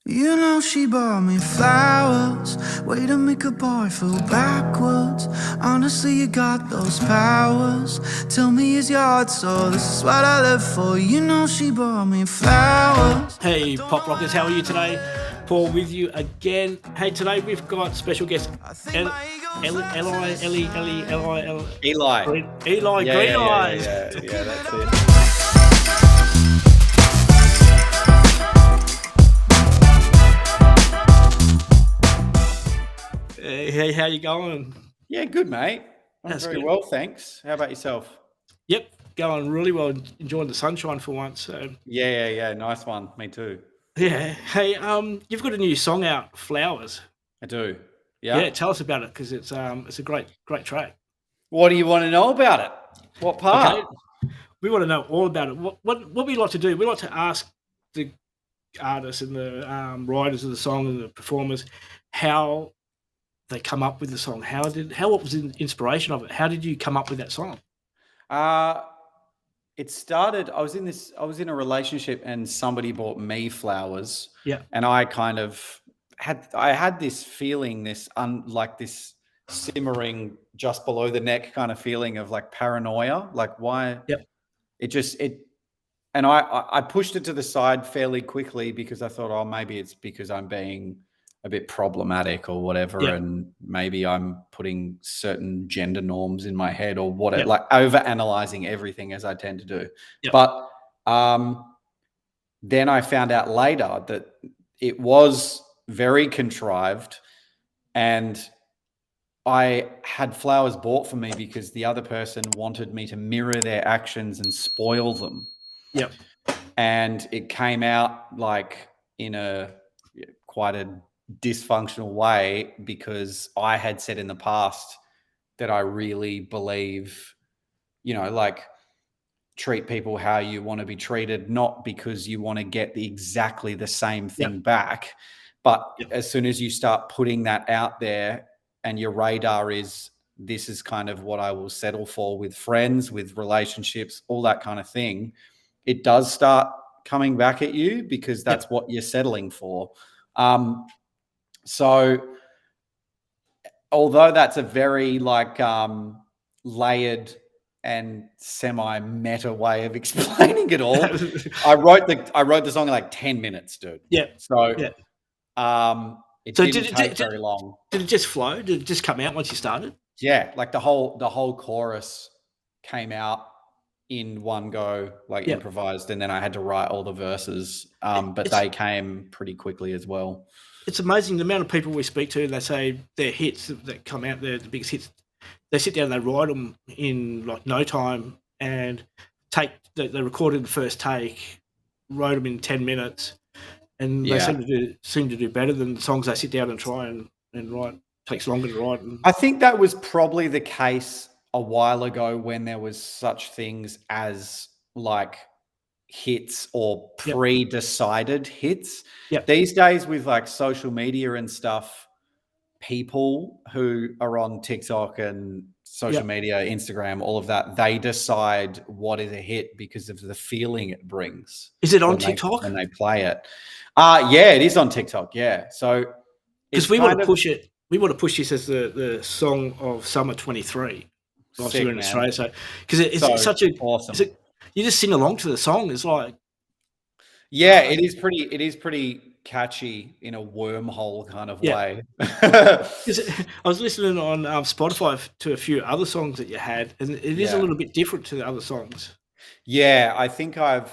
You know she bought me flowers, way to make a boy feel backwards. Honestly, you got those powers. Tell me, is your heart so? This is what I live for. You know she bought me flowers. Hey, Pop Rockers, how are you today? Paul with you again. Hey, today we've got special guest Eli Greeneyes. Yeah, that's it. Hey, how you going? Yeah, good, mate. I'm That's very good. well, thanks. How about yourself? Yep, going really well. Enjoying the sunshine for once. So Yeah. Nice one. Me too. yeah. Hey, you've got a new song out, Flowers. I do. Yeah, Yeah. tell us about it because it's a great track. What do you want to know about it? What part? Okay, we want to know all about it. What we like to do? We like to ask the artists and the writers of the song and the performers how they come up with the song. What was the inspiration of it? How did you come up with that song? Uh it started. I was in a relationship, and somebody bought me flowers, Yeah, and I kind of had this feeling, like this simmering just below the neck kind of feeling of like paranoia. Like, why? yep, It and I pushed it to the side fairly quickly because I thought, oh, maybe it's because I'm being a bit problematic or whatever, yep, and maybe I'm putting certain gender norms in my head or whatever, yep, like over analyzing everything as I tend to do. yep, But then I found out later that it was very contrived, and I had flowers bought for me because the other person wanted me to mirror their actions and spoil them. yep, And it came out like in a quite a dysfunctional way because I had said in the past that I really believe, like, treat people how you want to be treated, not because you want to get exactly the same yep, thing back. But yep, as soon as you start putting that out there and your radar is, this is kind of what I will settle for with friends, with relationships, all that kind of thing, it does start coming back at you because yep. that's what you're settling for. So although that's a very layered and semi-meta way of explaining it all, I wrote the song in like 10 minutes, dude. Yeah, So yeah. it So didn't take very long. did it just flow? Did it just come out once you started? Yeah, like the whole chorus came out in one go, like Yeah. improvised, and then I had to write all the verses. But It's they came pretty quickly as well. it's amazing the amount of people we speak to. They say their hits that come out, the biggest hits. They sit down and they write them in like no time, and they recorded the first take, wrote them in 10 minutes, and they Yeah. seem to do better than the songs they sit down and try and write. Takes longer to write. I think that was probably the case a while ago when there was such things as like hits or Yep, pre-decided hits. yep, These days with like social media and stuff, people who are on TikTok and social yep. media, Instagram, all of that, they decide what is a hit because of the feeling it brings Is it on when TikTok? they play it. Yeah, it is on TikTok. Yeah. So Because it's we want kind to of push it. We want to push this as the song of summer 23. Whilst you're sick, in man. Australia, so because it's So such a awesome. you just sing along to the song. It's like Yeah, it is pretty catchy in a wormhole kind of yeah. way. Because I was listening on Spotify to a few other songs that you had, and it is a Yeah. little bit different to the other songs. Yeah, I think I've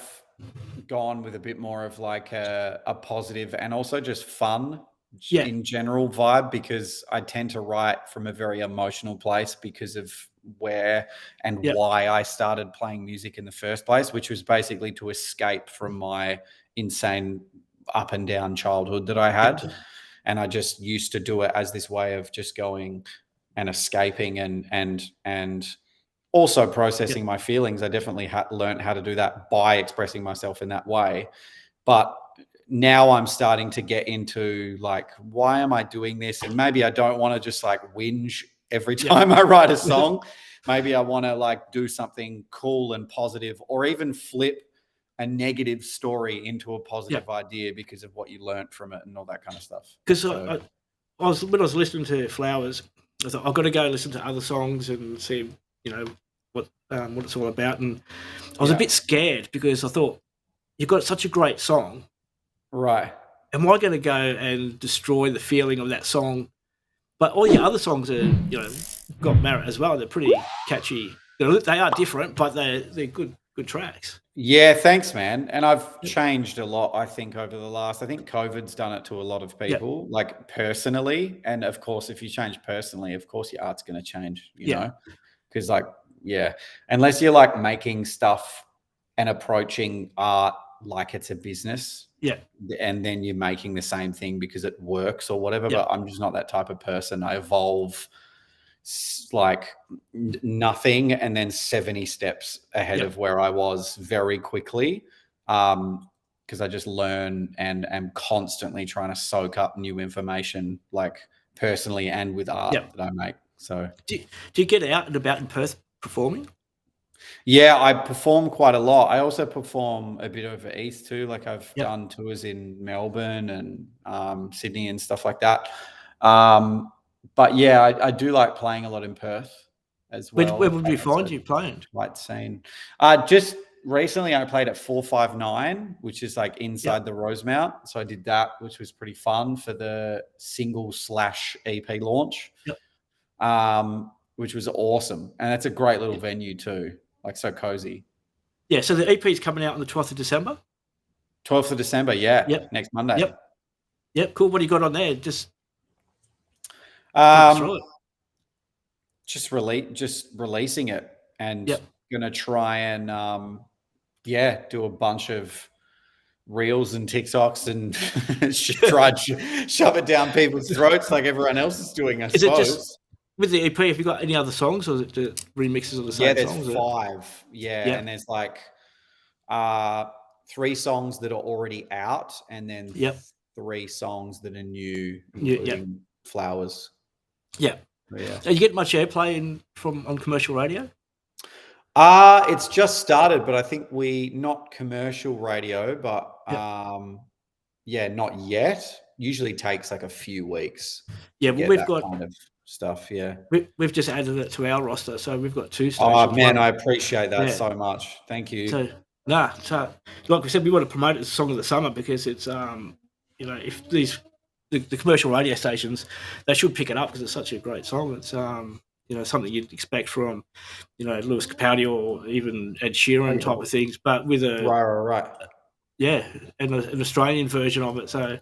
gone with a bit more of like a positive and also just fun Yeah, in general vibe, because I tend to write from a very emotional place because of where and yeah, why I started playing music in the first place, which was basically to escape from my insane up and down childhood that I yeah, had. And I just used to do it as this way of just going and escaping and also yeah, processing my feelings. I definitely learned how to do that by expressing myself in that way. But now I'm starting to get into like, why am I doing this? And maybe I don't want to just like whinge every yeah, time I write a song. Maybe I want to like do something cool and positive, or even flip a negative story into a positive idea because of what you learnt from it and all that kind of stuff. Because when I was listening to Flowers, I thought I've got to go listen to other songs and see, what it's all about. And I was a bit scared because I thought, you've got such a great song. Right. Am I going to go and destroy the feeling of that song? But all your other songs are, got merit as well. They're pretty catchy. They are different, but they're good tracks. Yeah, thanks, man. And I've changed a lot, I think, over the last. I think COVID's done it to a lot of people, like personally. And of course, if you change personally, of course, your art's going to change, you know, because unless you're like making stuff and approaching art like it's a business. Yeah. And then you're making the same thing because it works or whatever. But I'm just not that type of person. I evolve like nothing and then 70 steps ahead of where I was very quickly, because I just learn and am constantly trying to soak up new information, like personally and with art that I make. So do you get out and about in Perth performing? Yeah, I perform quite a lot. I also perform a bit over east too. Like I've done tours in Melbourne and Sydney and stuff like that. But yeah, I do like playing a lot in Perth as well. Where would we find you playing? Quite scene. Just recently I played at 459, which is like inside the Rosemount. So I did that, which was pretty fun for the single/EP launch. Which was awesome. And that's a great little venue too. Like so cozy. Yeah, so the EP is coming out on the 12th of December? 12th of December, next Monday. Yep, cool. What do you got on there? Just releasing it and gonna try and do a bunch of reels and TikToks and try and shove it down people's throats like everyone else is doing, I suppose. It just with the EP, have you got any other songs or is it just remixes of the same songs? Yeah, there's 5. And there's like 3 songs that are already out and then 3 songs that are new, including Flowers. Yeah. So you get much airplay on commercial radio? It's just started, but I think not commercial radio, but not yet. Usually takes like a few weeks. Yeah, well, we've got kind of stuff. Yeah, we've just added it to our roster, so we've got 2 stations. Oh man, I appreciate that so much. Thank you. So like we said, we want to promote it as Song of the Summer because it's if the commercial radio stations, they should pick it up because it's such a great song. It's something you'd expect from Lewis Capaldi or even Ed Sheeran type of things, but with a right. And an Australian version of it. So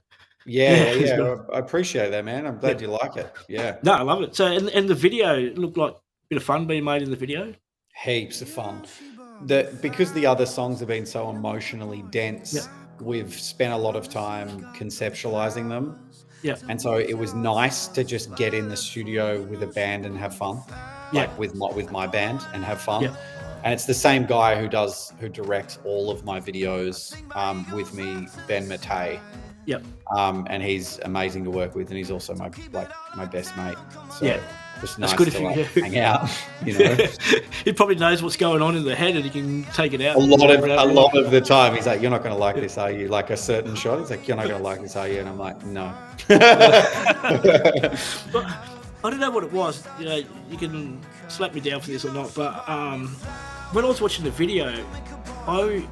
I appreciate that, man. I'm glad you like it. Yeah. No, I love it. So and the video looked like a bit of fun being made in the video. Heaps of fun. Because the other songs have been so emotionally dense, we've spent a lot of time conceptualizing them. Yeah. And so it was nice to just get in the studio with a band and have fun. Like with my band and have fun. Yeah. And it's the same guy who directs all of my videos with me, Ben Matei. Yep. And he's amazing to work with, and he's also my best mate. So just nice good to hang out. He probably knows what's going on in the head, and he can take it out. A lot of the time, he's like, "You're not going to like this, are you?" Like a certain shot, he's like, "You're not going to like this, are you?" And I'm like, "No." But I don't know what it was. You can slap me down for this or not, but when I was watching the video, I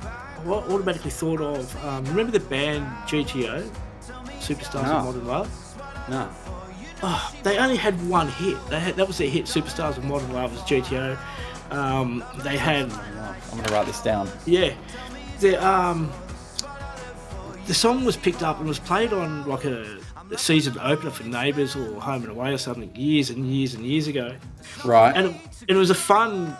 automatically thought of remember the band GTO, Superstars of Modern Love? No. Oh, they only had one hit. That was their hit, Superstars of Modern Love, was GTO. They had. I'm going to write this down. Yeah, the song was picked up and was played on like a season opener for Neighbours or Home and Away or something years and years and years ago. Right. And it was a fun,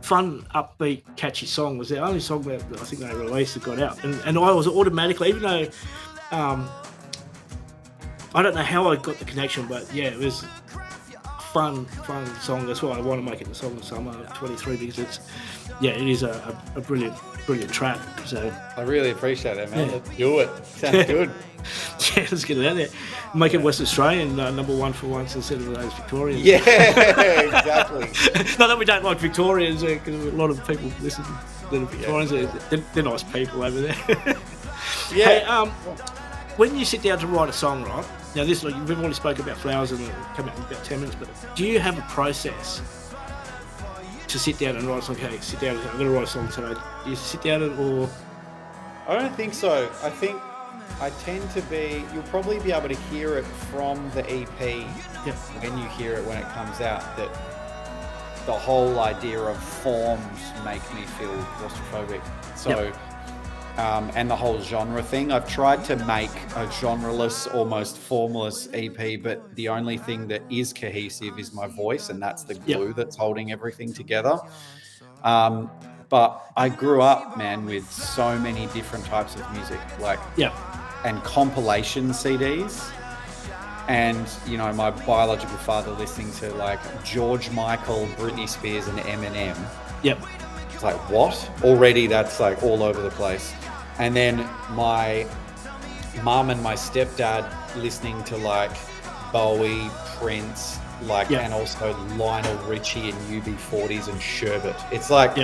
upbeat, catchy song. It was the only song that I think they released that got out. And I was automatically, even though I don't know how I got the connection, but it was fun song. That's why I want to make it the Song of the Summer 23 because it is a brilliant track. So I really appreciate it, man. Let's do it. Sounds good. Let's get it out there. Make it West Australian number 1 for once instead of those Victorians. Yeah, exactly. Not that we don't like Victorians, because a lot of people listen Little Victorians, they're nice people over there. Yeah. Hey, when you sit down to write a song, right? Now, this we've already spoken about flowers and it'll come out in about 10 minutes, but do you have a process to sit down and write a song? Okay, sit down. I'm going to write a song today. Do you sit down or? I don't think so. I think I tend to be. You'll probably be able to hear it from the EP when you hear it when it comes out. That the whole idea of forms make me feel claustrophobic. So. And the whole genre thing. I've tried to make a genreless, almost formless EP, but the only thing that is cohesive is my voice, and that's the glue that's holding everything together. But I grew up, man, with so many different types of music, and compilation CDs. And, you know, my biological father listening to like George Michael, Britney Spears, and Eminem. It's like, what? Already that's like all over the place. And then my mum and my stepdad listening to like Bowie, Prince, and also Lionel Richie and UB40s and Sherbet. It's like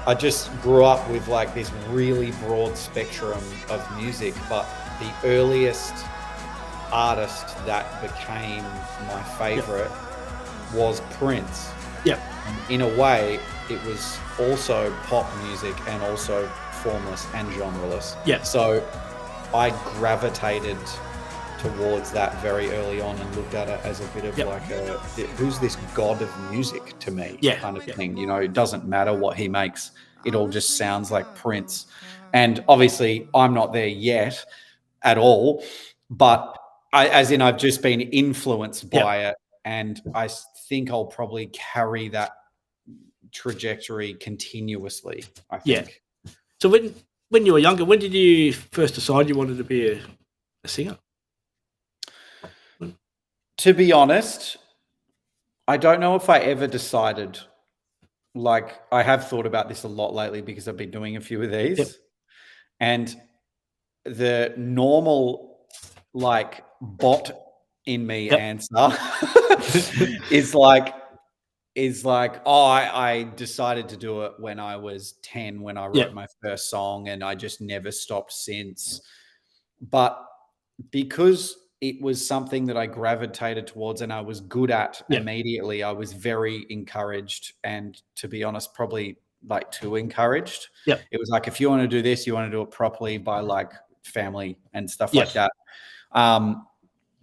I just grew up with like this really broad spectrum of music, but the earliest artist that became my favorite was Prince. And in a way, it was also pop music and also formless and genreless. So I gravitated towards that very early on and looked at it as a bit of like who's this god of music to me kind of thing. You know, it doesn't matter what he makes. It all just sounds like Prince. And obviously I'm not there yet at all, but I've just been influenced by it. And I think I'll probably carry that trajectory continuously, I think. So when you were younger, when did you first decide you wanted to be a singer? To be honest, I don't know if I ever decided. Like, I have thought about this a lot lately because I've been doing a few of these. And the normal, like, bot in me answer is like, oh, I decided to do it when I was 10, when I wrote my first song, and I just never stopped since. But because it was something that I gravitated towards and I was good at immediately, I was very encouraged, and to be honest, probably like too encouraged. It was like, if you want to do this, you want to do it properly by like family and stuff like that.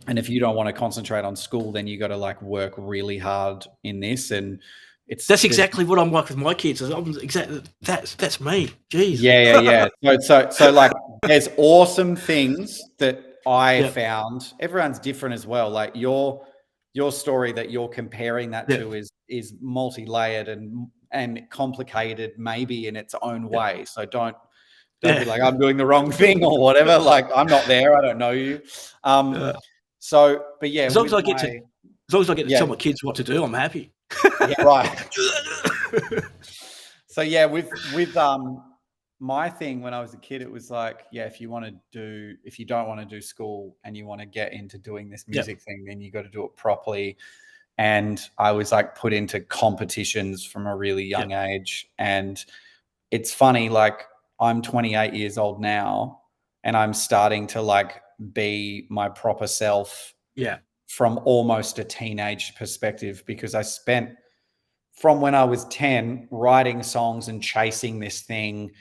And if you don't want to concentrate on school, then you got to like work really hard in this. And that's exactly what I'm like with my kids. That's me. Jeez. Yeah. So like, there's awesome things that I found. Everyone's different as well. Like your story that you're comparing that to is multi-layered and complicated, maybe in its own way. So don't be like, I'm doing the wrong thing or whatever. Like, I'm not there. I don't know you. So, but yeah, as long as I get to tell my kids what to do, I'm happy. Right. So yeah, with my thing when I was a kid, it was like, if you don't want to do school and you want to get into doing this music thing, then you got to do it properly. And I was like put into competitions from a really young age. And it's funny, like I'm 28 years old now, and I'm starting to like be my proper self from almost a teenage perspective, because I spent from when I was 10 writing songs and chasing this thing,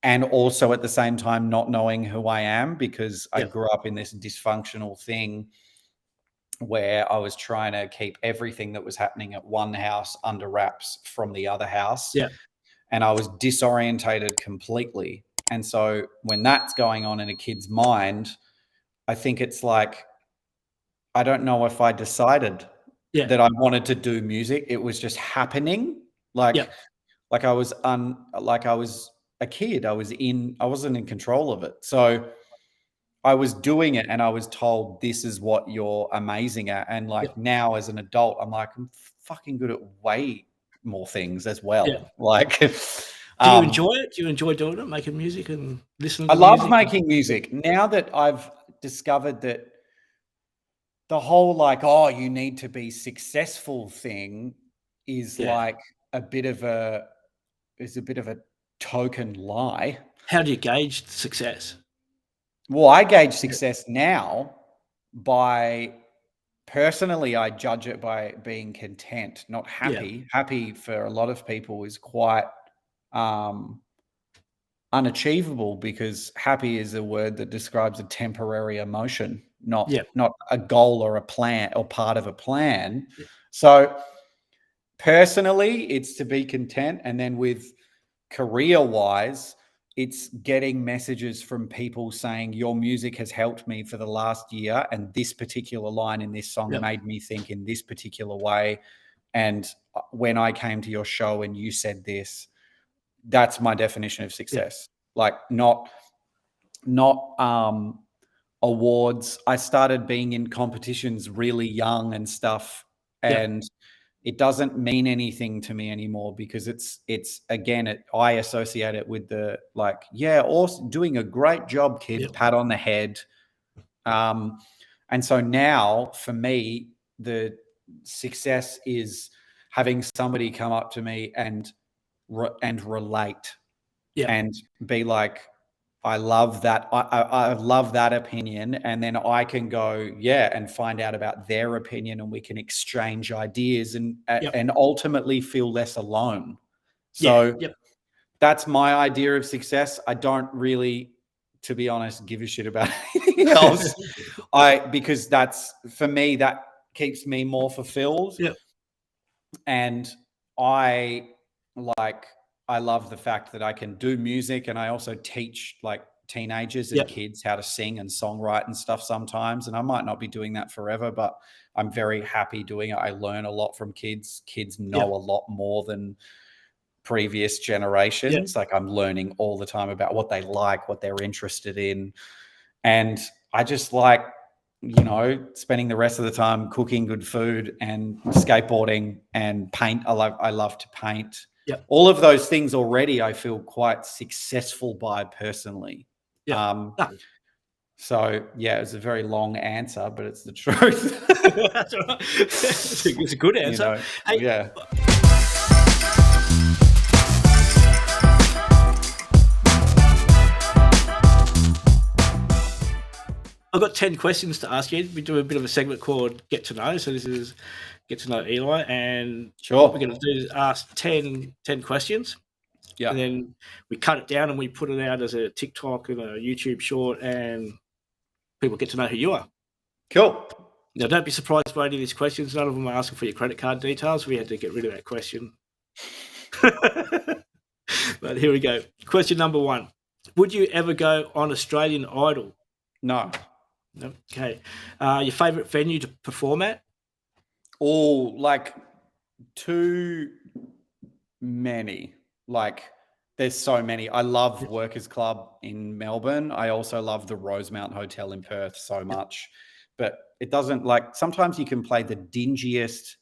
and also at the same time not knowing who I am, because I grew up in this dysfunctional thing where I was trying to keep everything that was happening at one house under wraps from the other house. And I was disorientated completely. And so when that's going on in a kid's mind, I think it's like, I don't know if I decided that I wanted to do music. It was just happening. Like I was a kid. I wasn't in control of it. So I was doing it, and I was told, this is what you're amazing at. And like now as an adult, I'm like, I'm fucking good at way more things as well. Like, do you enjoy it? Do you enjoy doing it, making music and listening to music? I love making music. Now that I've discovered that the whole like, oh, you need to be successful thing is like a bit of a token lie. How do you gauge success? Well, I gauge success now by, personally, I judge it by being content, not happy. Happy for a lot of people is quite unachievable, because happy is a word that describes a temporary emotion, not a goal or a plan or part of a plan. So personally, it's to be content. And then with career-wise, it's getting messages from people saying your music has helped me for the last year, and this particular line in this song made me think in this particular way. And when I came to your show and you said this, that's my definition of success. Like not awards. I started being in competitions really young and stuff, and it doesn't mean anything to me anymore, because it's again, I associate it with the awesome, doing a great job, kid, pat on the head. And so now for me, the success is having somebody come up to me and relate and be like, I love that. I love that opinion. And then I can go, and find out about their opinion, and we can exchange ideas and ultimately feel less alone. So that's my idea of success. I don't really, to be honest, give a shit about anything else. Because that's, for me, that keeps me more fulfilled. And I love the fact that I can do music, and I also teach like teenagers and kids how to sing and songwrite and stuff sometimes. And I might not be doing that forever, but I'm very happy doing it. I learn a lot from kids. Kids know a lot more than previous generations. Like I'm learning all the time about what they like, what they're interested in. And I just like, spending the rest of the time cooking good food and skateboarding and paint. I love to paint. All of those things already I feel quite successful by personally. So it's a very long answer, but it's the truth. That's all right. It's a good answer. I've got 10 questions to ask you. We do a bit of a segment called Get to Know. So this is Get to Know Eli. And what we're going to do is ask 10 questions. And then we cut it down and we put it out as a TikTok and a YouTube short, and people get to know who you are. Cool. Now, don't be surprised by any of these questions. None of them are asking for your credit card details. We had to get rid of that question. But here we go. Question number 1. Would you ever go on Australian Idol? No. No. Okay. Your favourite venue to perform at? Oh, like too many. Like there's so many. I love Workers Club in Melbourne. I also love the Rosemount Hotel in Perth so much. But it doesn't, like, sometimes you can play the dingiest.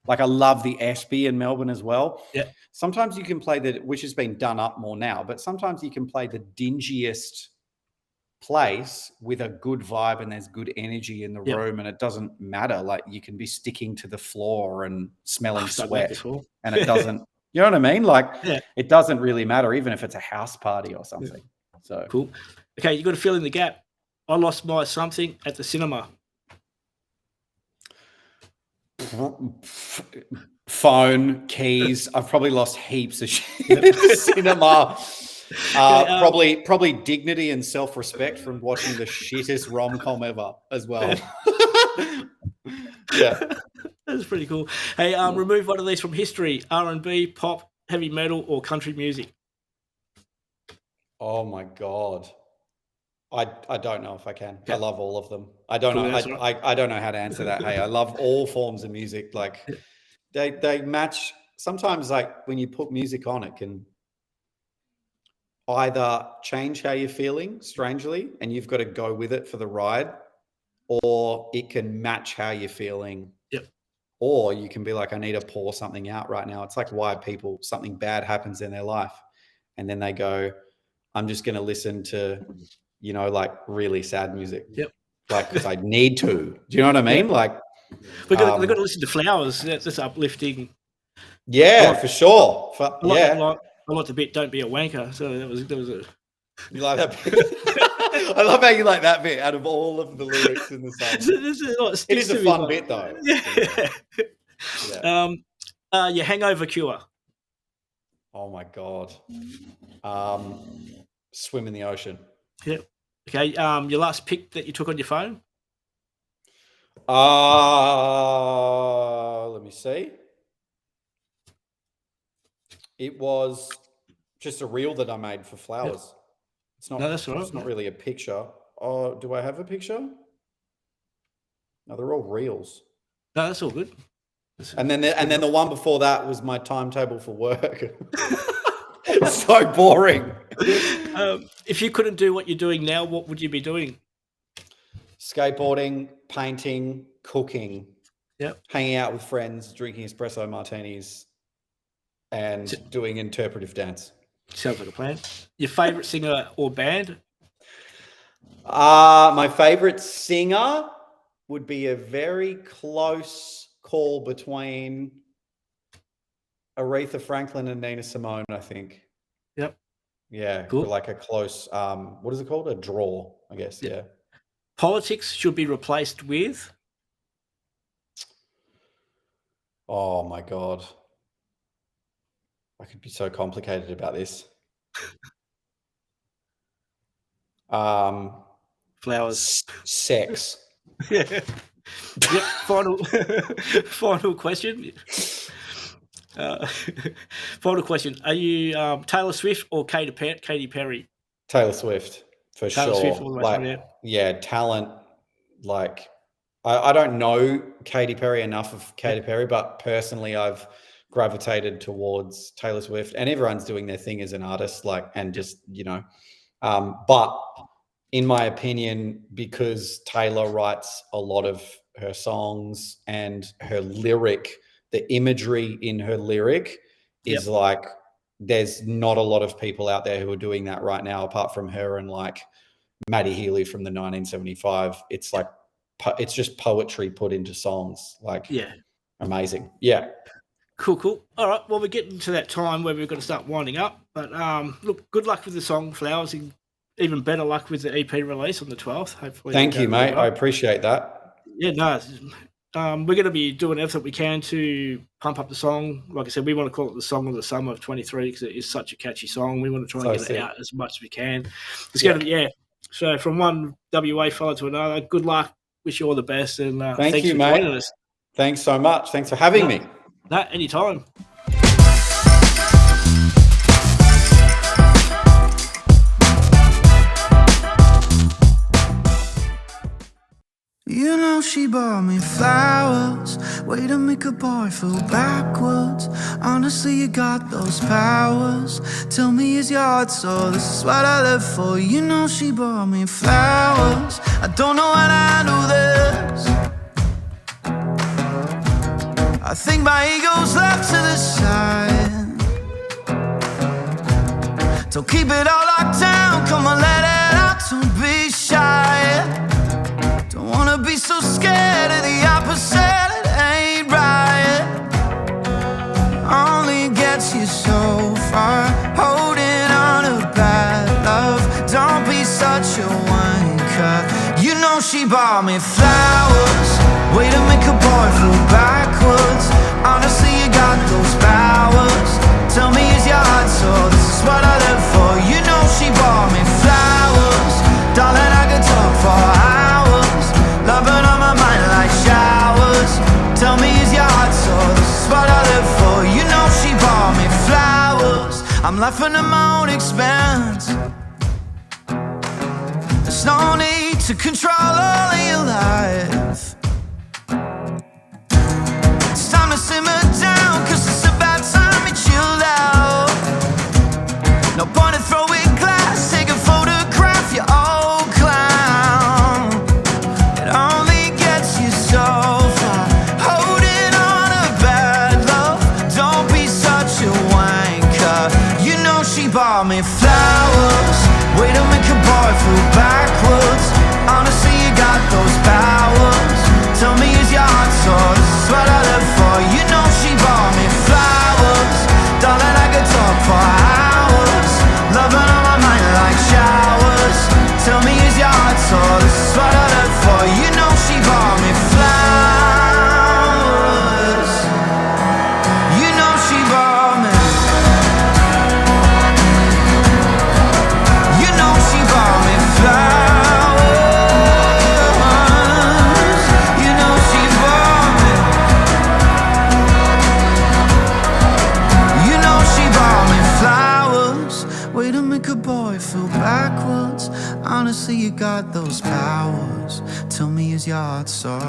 Like I love the Espy in Melbourne as well. Sometimes you can play which has been done up more now, but sometimes you can play the dingiest place with a good vibe and there's good energy in the room, and it doesn't matter. Like you can be sticking to the floor and smelling sweat, and it doesn't. You know what I mean? Like it doesn't really matter, even if it's a house party or something. So cool. Okay, you got to fill in the gap. I lost my something at the cinema. Phone, keys. I've probably lost heaps of shit at the cinema. Probably dignity and self-respect from watching the shittest rom-com ever as well. That's pretty cool. Hey, remove one of these from history: R&B, pop, heavy metal, or country music. Oh my God. I don't know if I can. I love all of them. I don't know. I don't know how to answer that. Hey, I love all forms of music. Like they match. Sometimes like when you put music on, it can either change how you're feeling strangely and you've got to go with it for the ride, or it can match how you're feeling. Or you can be like, I need to pour something out right now. It's like why something bad happens in their life and then they go, I'm just going to listen to, like really sad music. Like, because I need to. Do you know what I mean? Like, they've got to listen to Flowers. That's uplifting. Yeah, for sure. I like the bit "Don't be a wanker." So there was a. You like that bit? I love how you like that bit out of all of the lyrics in the song. It is a fun bit, though. Yeah. Your hangover cure. Oh my God. Swim in the ocean. Yep. Okay. Your last pic that you took on your phone. Let me see. It was just a reel that I made for flowers. Yep. It's not. No, that's all right. It's not really a picture. Oh, do I have a picture? No, they're all reels. No, that's all good. And then the one before that was my timetable for work. It's so boring. If you couldn't do what you're doing now, what would you be doing? Skateboarding, painting, cooking. Yep. Hanging out with friends, drinking espresso martinis, and doing interpretive dance. Sounds like a plan. Your favorite singer or band? My favorite singer would be a very close call between Aretha Franklin and Nina Simone, I think. Yep. Yeah, cool. Like a close, what is it called? A draw, I guess. Yeah. Politics should be replaced with? Oh my God. I could be so complicated about this. Flowers. Sex. Yeah. Yep. Final question. Final question. Are you Taylor Swift or Katy Perry? Taylor Swift, for Taylor sure. Swift all the way through, yeah, talent. Like, I don't know Katy Perry enough of Katy Perry, but personally, I've gravitated towards Taylor Swift, and everyone's doing their thing as an artist, and just, but in my opinion, because Taylor writes a lot of her songs and her lyric, the imagery in her lyric is like, there's not a lot of people out there who are doing that right now, apart from her and like Maddie Healy from the 1975. It's like, it's just poetry put into songs. Amazing. Yeah. Cool. All right. Well, we're getting to that time where we've got to start winding up. But look, good luck with the song Flowers, and even better luck with the EP release on the 12th. Hopefully. Thank you, mate. I appreciate that. Yeah, no. We're going to be doing everything we can to pump up the song. Like I said, we want to call it the song of the summer of 23 because it is such a catchy song. We want to try and get it out as much as we can. It's going to be, So from one WA fellow to another, good luck. Wish you all the best. And thanks you, for mate. joining us. Thanks so much. Thanks for having me. No, anytime. You know she bought me flowers, way to make a boy feel backwards. Honestly, you got those powers. Tell me, is your heart so? This is what I live for. You know she bought me flowers. I don't know how to handle this. I think my ego's left to the side. Don't keep it all locked down, come on, let it out, don't be shy. Don't wanna be so scared of the opposite, it ain't right. Only gets you so far, holding on to bad love. Don't be such a wanker. You know she bought me flowers, way to make a boy feel backwards. Honestly, you got those powers. Tell me, is your heart so? This is what I live for. You know she bought me flowers. Darling, I could talk for hours. Loving on my mind like showers. Tell me, is your heart so? This is what I live for. You know she bought me flowers. I'm laughing at my own expense. There's no need to control all of your life. It's time to simmer down, cause it's about time you chilled out. No point in throwing glass, take a photograph, you old clown. It only gets you so far, holding on to bad love. Don't be such a wanker. You know she bought me flowers, way to make a boy feel backwards. Honestly, you got those powers. flowers. Tell me, is your heart sore?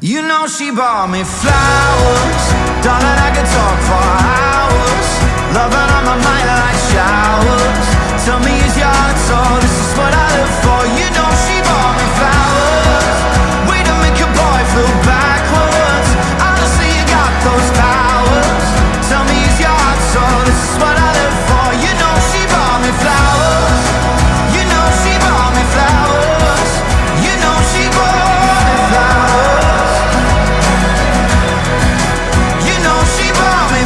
You know she bought me flowers. Darling, I could talk for hours. Loving on my mind like showers. Tell me, is your heart sore? This is what I live for. You know she bought me flowers. Way to make a boy feel backwards. Honestly, you got those powers. Tell me, is your heart sore? This is what I live for. You know she bought me flowers. You know she bought me flowers. You know she bought me flowers. You know she bought me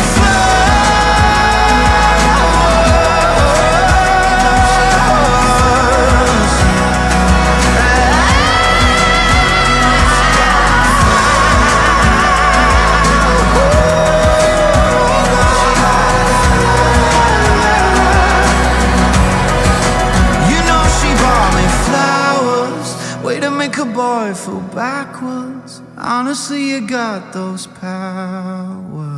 make a boy feel backwards. Honestly, you got those powers.